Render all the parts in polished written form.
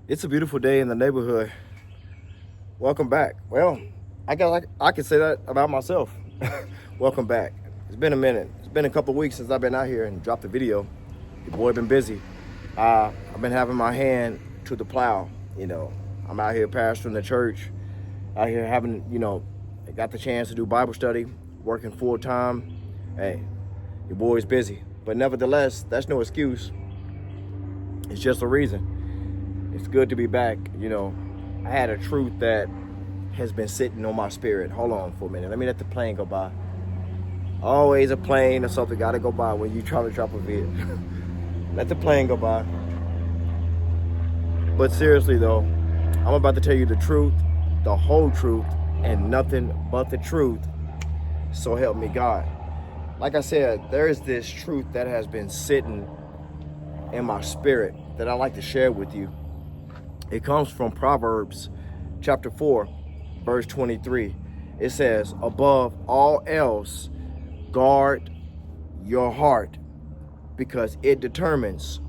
It's a beautiful day in the neighborhood. Welcome back. Well, I guess I can say that about myself. Welcome back. It's been a minute. It's been a couple of weeks since I've been out here and dropped a video. Your boy been busy. I've been having my hand to the plow. I'm out here pastoring the church. Out here having, got the chance to do Bible study, working full time. Hey, your boy's busy. But nevertheless, that's no excuse. It's just a reason. It's good to be back. I had a truth that has been sitting on my spirit. Hold on for a minute. Let me let the plane go by. Always a plane or something got to go by when you try to drop a vid. Let the plane go by. But seriously though, I'm about to tell you the truth, the whole truth, and nothing but the truth. So help me God. Like I said, there is this truth that has been sitting in my spirit that I'd like to share with you. It comes from Proverbs chapter 4, verse 23. It says, above all else, guard your heart, because it determines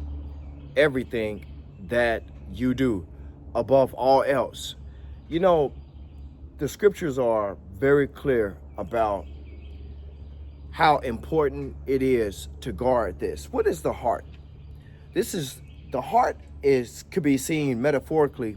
everything that you do. Above all else. The scriptures are very clear about how important it is to guard this. What is the heart? The heart could be seen metaphorically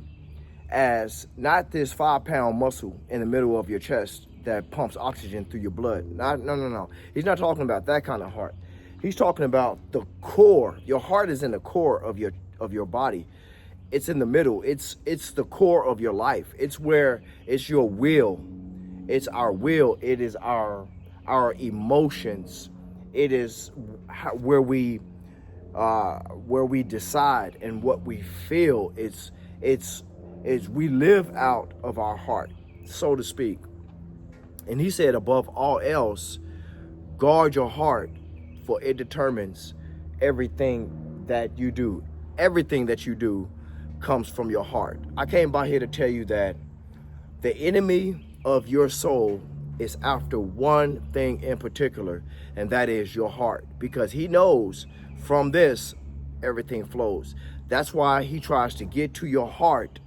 as not this 5-pound muscle in the middle of your chest that pumps oxygen through your blood. No. He's not talking about that kind of heart. He's talking about the core. Your heart is in the core of your body. It's in the middle. It's the core of your life. It's your will. It's our will. It is our emotions. It is where we decide and what we feel. It's we live out of our heart, so to speak. And he said, above all else, guard your heart, for it determines everything that you do. Everything that you do comes from your heart. I came by here to tell you that the enemy of your soul is after one thing in particular, and that is your heart, because he knows from this everything flows. That's why he tries to get to your heart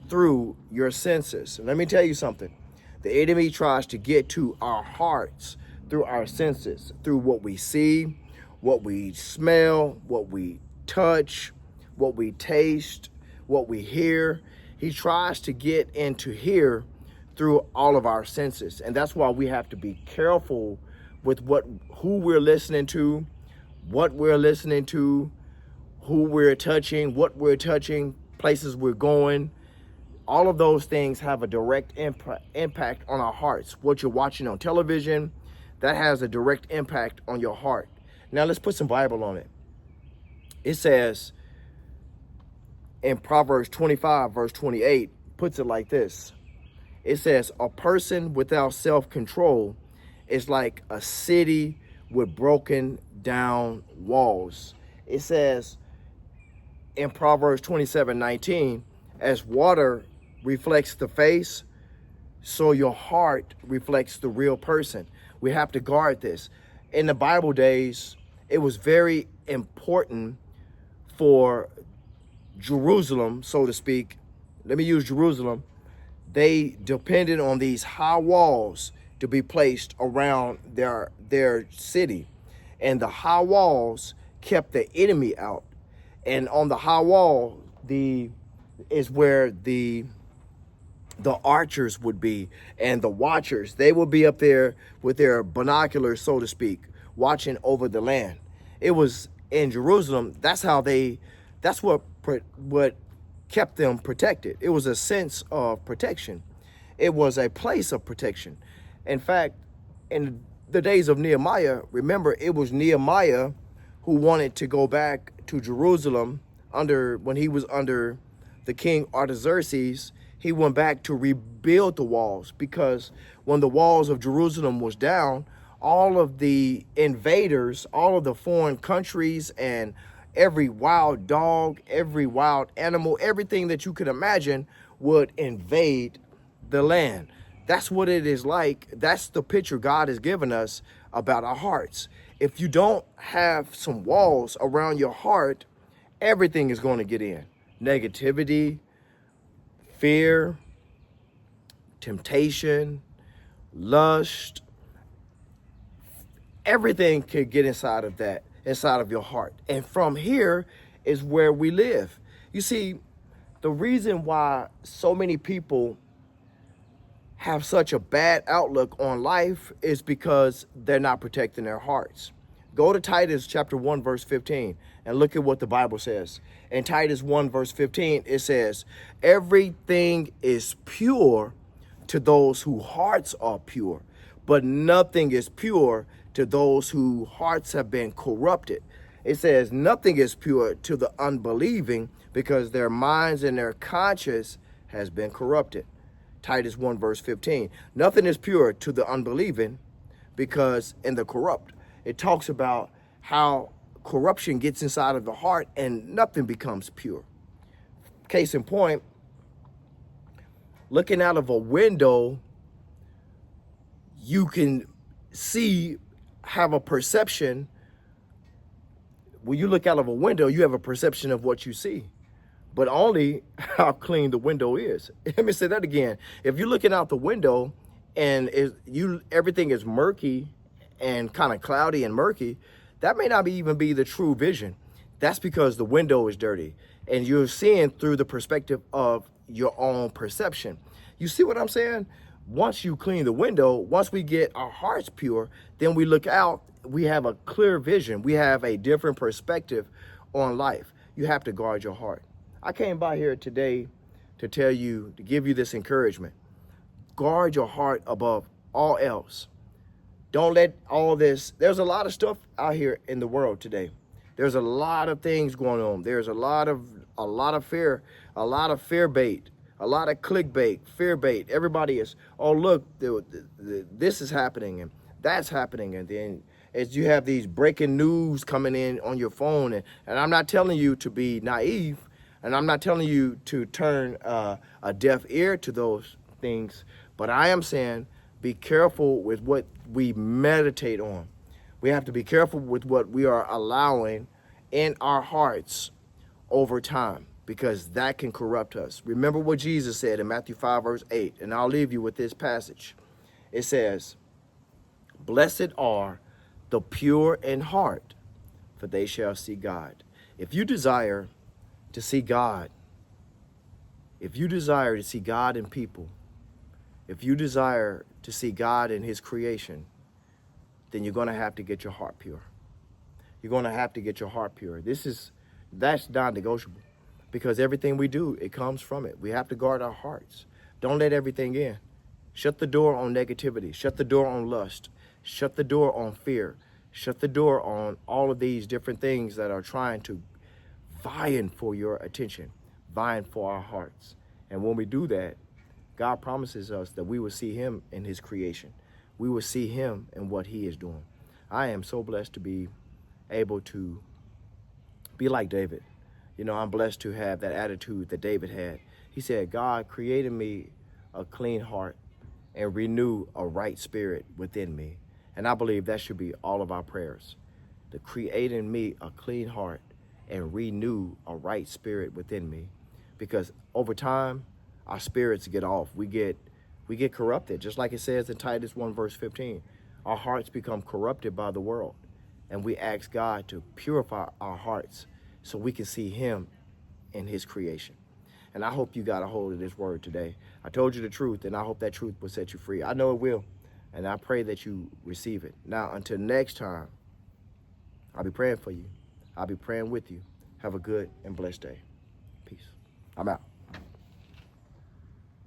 through your senses. Let me tell you something. The enemy tries to get to our hearts through our senses, through what we see, what we smell, what we touch, what we taste, what we hear. He tries to get into here through all of our senses. And that's why we have to be careful with who we're listening to, what we're listening to, who we're touching, what we're touching, places we're going. All of those things have a direct impact on our hearts. What you're watching on television, that has a direct impact on your heart. Now let's put some Bible on it. It says in Proverbs 25, verse 28, puts it like this. It says, a person without self-control is like a city with broken down walls. It says in Proverbs 27:19, as water reflects the face, so your heart reflects the real person. We have to guard this. In the Bible days, it was very important for Jerusalem, so to speak. Let me use Jerusalem. They depended on these high walls to be placed around their city. And the high walls kept the enemy out. And on the high wall, is where the archers would be, and the watchers. They would be up there with their binoculars, so to speak, watching over the land. It was in Jerusalem. That's what kept them protected. It was a sense of protection. It was a place of protection. In fact, in the days of Nehemiah, remember, it was Nehemiah who wanted to go back to Jerusalem when he was under the king Artaxerxes. He went back to rebuild the walls, because when the walls of Jerusalem was down, all of the invaders, all of the foreign countries, and every wild dog, every wild animal, everything that you could imagine would invade the land. That's what it is like. That's the picture God has given us about our hearts. If you don't have some walls around your heart, everything is going to get in. negativity, fear, temptation, lust, everything could get inside of that, inside of your heart. And from here is where we live. You see, the reason why so many people have such a bad outlook on life is because they're not protecting their hearts. Go to Titus chapter 1, verse 15, and look at what the Bible says. In Titus 1, verse 15, it says, everything is pure to those whose hearts are pure, but nothing is pure to those whose hearts have been corrupted. It says nothing is pure to the unbelieving because their minds and their conscience has been corrupted. Titus 1, verse 15. Nothing is pure to the unbelieving because in the corrupt, it talks about how corruption gets inside of the heart and nothing becomes pure. Case in point, looking out of a window, you can have a perception. When you look out of a window, you have a perception of what you see, but only how clean the window is. Let me say that again. If you're looking out the window and everything is murky and kind of cloudy and murky, that may not even be the true vision. That's because the window is dirty and you're seeing through the perspective of your own perception. You see what I'm saying? Once you clean the window, once we get our hearts pure, then we look out, we have a clear vision. We have a different perspective on life. You have to guard your heart. I came by here today to tell you, to give you this encouragement. Guard your heart above all else. Don't let all this, there's a lot of stuff out here in the world today. There's a lot of things going on. There's a lot of fear, a lot of fear bait, a lot of clickbait, fear bait. Everybody is, oh, look, this is happening and that's happening. And then as you have these breaking news coming in on your phone, and I'm not telling you to be naive, and I'm not telling you to turn a deaf ear to those things, but I am saying be careful with what we meditate on. We have to be careful with what we are allowing in our hearts over time, because that can corrupt us. Remember what Jesus said in Matthew 5, verse 8, and I'll leave you with this passage. It says, blessed are the pure in heart, for they shall see God. If you desire to see God, if you desire to see God in people, if you desire to see God in his creation, then you're going to have to get your heart pure. You're going to have to get your heart pure. That's non-negotiable, because everything we do, it comes from it. We have to guard our hearts. Don't let everything in. Shut the door on negativity. Shut the door on lust. Shut the door on fear. Shut the door on all of these different things that are trying to vying for your attention, vying for our hearts. And when we do that, God promises us that we will see him in his creation. We will see him in what he is doing. I am so blessed to be able to be like David. You know, I'm blessed to have that attitude that David had. He said, God created me a clean heart and renew a right spirit within me. And I believe that should be all of our prayers. To create in me a clean heart and renew a right spirit within me. Because over time, our spirits get off. We get corrupted. Just like it says in Titus 1, verse 15. Our hearts become corrupted by the world. And we ask God to purify our hearts so we can see him in his creation. And I hope you got a hold of this word today. I told you the truth, and I hope that truth will set you free. I know it will, and I pray that you receive it. Now, until next time, I'll be praying for you. I'll be praying with you. Have a good and blessed day. Peace. I'm out.